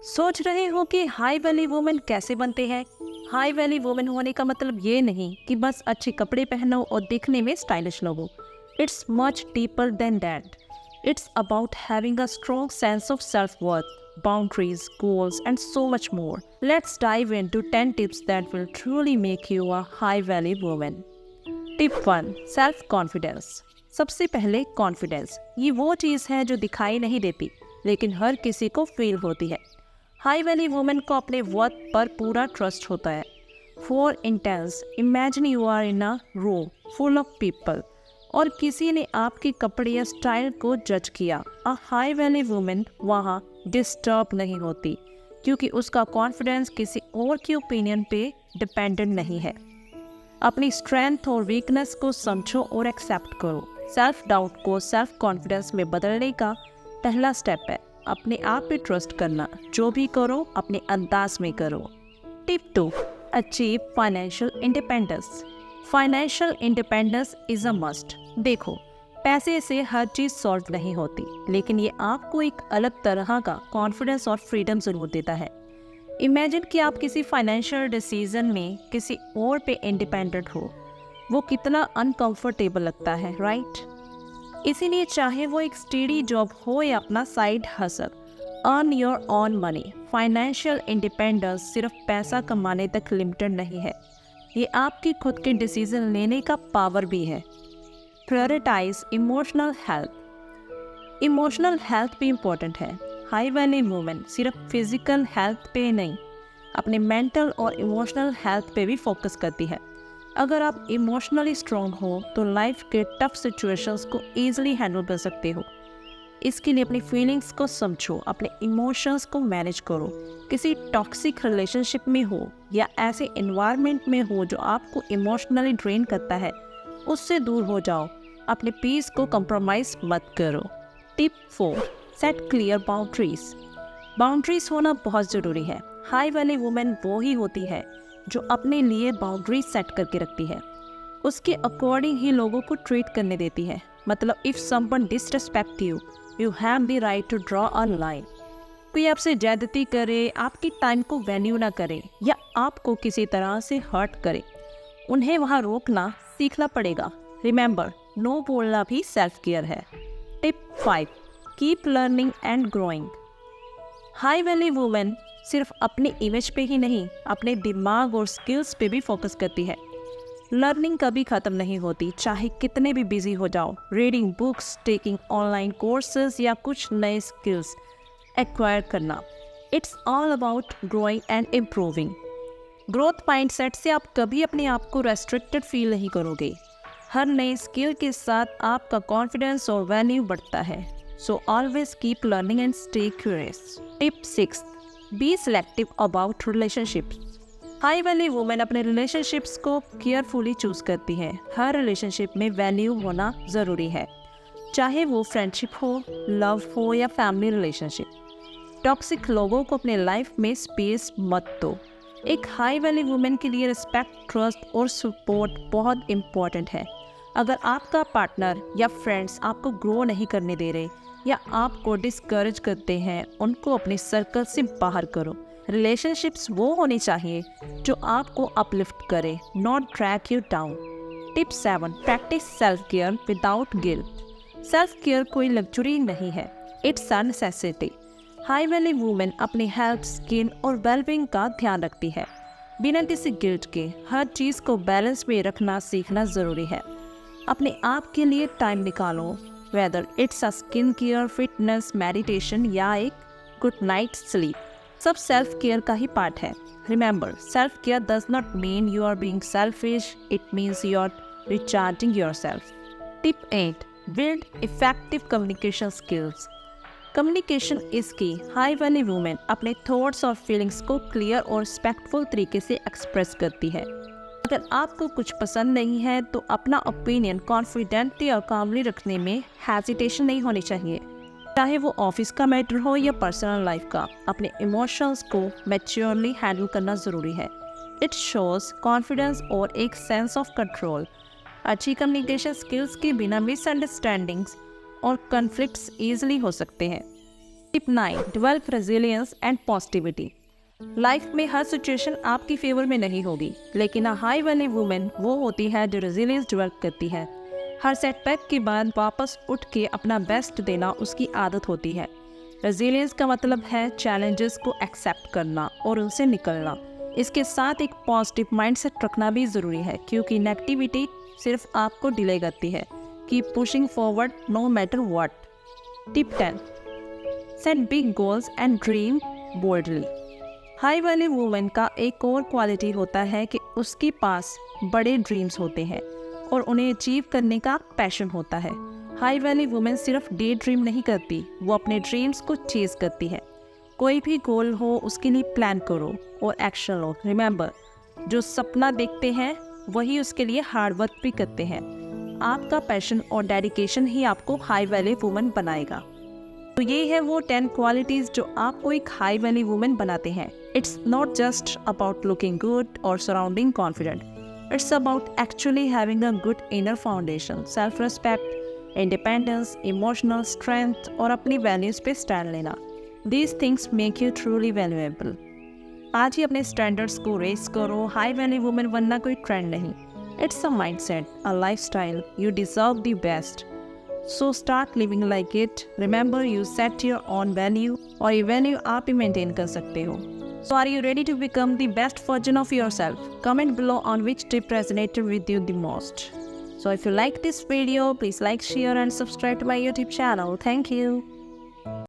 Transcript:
सोच रहे हो कि हाई वैल्यू वुमेन कैसे बनते हैं? हाई वैल्यू वुमेन होने का मतलब ये नहीं कि बस अच्छे कपड़े पहनो और दिखने में स्टाइलिश लगो। It's much deeper than that. It's about having a strong sense of self worth, boundaries, goals, and so much more. Let's dive into 10 tips that will truly make you a high value woman. Tip 1, self confidence. सबसे पहले confidence, ये वो चीज़ है जो दिखाई नहीं देती लेकिन हर किसी को फील होती है। हाई वैल्यू वुमेन को अपने वर्थ पर पूरा ट्रस्ट होता है। For instance, imagine you are in a room full of people और किसी ने आपके कपड़े या स्टाइल को जज किया। अ हाई वैल्यू वुमेन वहाँ डिस्टर्ब नहीं होती क्योंकि उसका कॉन्फिडेंस किसी और के ओपिनियन पे डिपेंडेंट नहीं है। अपनी स्ट्रेंथ और वीकनेस को समझो और एक्सेप्ट करो। सेल्फ डाउट को सेल्फ कॉन्फिडेंस में बदलने का पहला स्टेप है अपने आप पे ट्रस्ट करना। जो भी करो अपने अंदाज में करो। Tip 2, achieve financial independence. Financial independence is a must. देखो, पैसे से हर चीज़ सॉल्व नहीं होती, लेकिन ये आपको एक अलग तरह का कॉन्फिडेंस और फ्रीडम ज़रूर देता है। इमेजिन कि आप किसी फाइनेंशियल डिसीजन में किसी और पे इंडिपेंडेंट हो। वो कितना अनकंफर्टेबल लगता है, राइट? इसीलिए चाहे वो एक स्टेडी जॉब हो या अपना side hustle, earn your own money. Financial independence सिर्फ पैसा कमाने तक लिमिटेड नहीं है, ये आपकी खुद के डिसीजन लेने का पावर भी है। Prioritise emotional health. Emotional health भी इम्पोर्टेंट है। हाई वैल्यू वुमेन सिर्फ फिजिकल हेल्थ पे नहीं, अपने मेंटल और इमोशनल हेल्थ पे भी फोकस करती है। अगर आप इमोशनली स्ट्रॉन्ग हो तो लाइफ के टफ सिचुएशंस को ईजिली हैंडल कर सकते हो। इसके लिए अपनी फीलिंग्स को समझो, अपने इमोशंस को मैनेज करो। किसी टॉक्सिक रिलेशनशिप में हो या ऐसे एनवायरनमेंट में हो जो आपको इमोशनली ड्रेन करता है, उससे दूर हो जाओ। अपने पीस को कंप्रोमाइज मत करो। Tip 4, set clear boundaries. Boundaries होना बहुत ज़रूरी है। हाई वैल्यू वुमेन वो ही होती है जो अपने लिए बाउंड्रीज सेट करके रखती है, उसके अकॉर्डिंग ही लोगों को ट्रीट करने देती है। मतलब if someone disrespect you, you have the right to draw a line. कोई आपसे ज्यादती करे, आपकी टाइम को वैल्यू ना करे या आपको किसी तरह से हर्ट करे, उन्हें वहाँ रोकना सीखना पड़ेगा। रिमेंबर, नो बोलना भी सेल्फ केयर है। Tip 5, keep learning and growing. High value women सिर्फ अपनी इमेज पे ही नहीं, अपने दिमाग और स्किल्स पे भी फोकस करती है। लर्निंग कभी ख़त्म नहीं होती, चाहे कितने भी बिजी हो जाओ। Reading books, taking online courses या कुछ नए स्किल्स एक्वायर करना, it's all about growing and improving. Growth mindset से आप कभी अपने आप को रेस्ट्रिक्टेड फील नहीं करोगे। हर नए स्किल के साथ आपका कॉन्फिडेंस और वैल्यू बढ़ता है। So always keep learning and stay curious. Tip 6, be selective about relationships. High value women अपने रिलेशनशिप्स को केयरफुली चूज करती है। हर रिलेशनशिप में वैल्यू होना ज़रूरी है, चाहे वो फ्रेंडशिप हो, लव हो या फैमिली रिलेशनशिप। टॉक्सिक लोगों को अपने लाइफ में स्पेस मत दो। एक हाई वैल्यू वुमेन के लिए रिस्पेक्ट, ट्रस्ट और सपोर्ट बहुत इम्पॉर्टेंट है। अगर आपका पार्टनर या फ्रेंड्स आपको ग्रो नहीं करने दे रहे या आपको डिस्करेज करते हैं, उनको अपने सर्कल से बाहर करो। रिलेशनशिप्स वो होनी चाहिए जो आपको अपलिफ्ट करे, not drag you down. Tip 7, practice self care without guilt. Self care कोई लग्जरी नहीं है, it's a necessity. High value women अपनी हेल्थ, स्किन और वेलबींग का ध्यान रखती है बिना किसी गिल्ट के। हर चीज़ को बैलेंस में रखना सीखना ज़रूरी है। अपने आप के लिए टाइम निकालो, whether it's a skin care, fitness, meditation या एक गुड नाइट स्लीप। सब सेल्फ केयर का ही पार्ट है। Remember, self care does not mean you are being selfish, it means you are recharging yourself. Tip 8, build effective communication skills. Communication is key. High value women अपने thoughts और feelings को clear और respectful तरीके से express करती है। अगर आपको कुछ पसंद नहीं है तो अपना ओपिनियन कॉन्फिडेंटली और कामली रखने में हेजिटेशन नहीं होनी चाहिए, चाहे वो ऑफिस का मैटर हो या पर्सनल लाइफ का। अपने इमोशंस को मैच्योरली हैंडल करना ज़रूरी है। इट शोज कॉन्फिडेंस और एक सेंस ऑफ कंट्रोल। अच्छी कम्युनिकेशन स्किल्स के बिना मिसअंडरस्टैंडिंग्स और कॉन्फ्लिक्ट्स ईजिली हो सकते हैं। Tip 9, develop resilience and positivity. Life में हर सिचुएशन आपकी फेवर में नहीं होगी, लेकिन अ हाई वैल्यू वुमेन वो होती है जो रेजिलियंस डेवलप करती है। हर सेटबैक के बाद वापस उठ के अपना बेस्ट देना उसकी आदत होती है। रेजिलियंस का मतलब है चैलेंजेस को एक्सेप्ट करना और उनसे निकलना। इसके साथ एक पॉजिटिव माइंडसेट रखना भी ज़रूरी है, क्योंकि नेगेटिविटी सिर्फ आपको डिले करती है। Keep pushing forward no matter what. Tip 10, set big goals and dream boldly. High value women का एक और क्वालिटी होता है कि उसके पास बड़े ड्रीम्स होते हैं और उन्हें अचीव करने का पैशन होता है। हाई वैल्यू वुमेन सिर्फ डे ड्रीम नहीं करती, वो अपने ड्रीम्स को चेज करती है। कोई भी गोल हो उसके लिए प्लान करो और एक्शन लो। रिमेंबर, जो सपना देखते हैं वही उसके लिए हार्ड वर्क भी करते हैं। आपका पैशन और डेडिकेशन ही आपको हाई वैल्यू वुमेन बनाएगा। तो ये है वो 10 क्वालिटीज़ जो आपको एक हाई वैल्यू वुमेन बनाते हैं। It's not just about looking good और surrounding confident, it's about actually having a good inner foundation, self respect, independence, emotional strength और अपनी वैल्यूज़ पे स्टैंड लेना। These things make you truly valuable. आज ही अपने स्टैंडर्ड्स को रेस करो। हाई वैल्यू वुमेन बनना कोई ट्रेंड नहीं, it's a mindset, a lifestyle. You deserve the best, so start living like it. Remember, you set your own value और ये value आप ही maintain कर सकते हो। So are you ready to become the best version of yourself? Comment below on which tip resonated with you the most. So if you like this video, please like, share and subscribe to my YouTube channel. Thank you.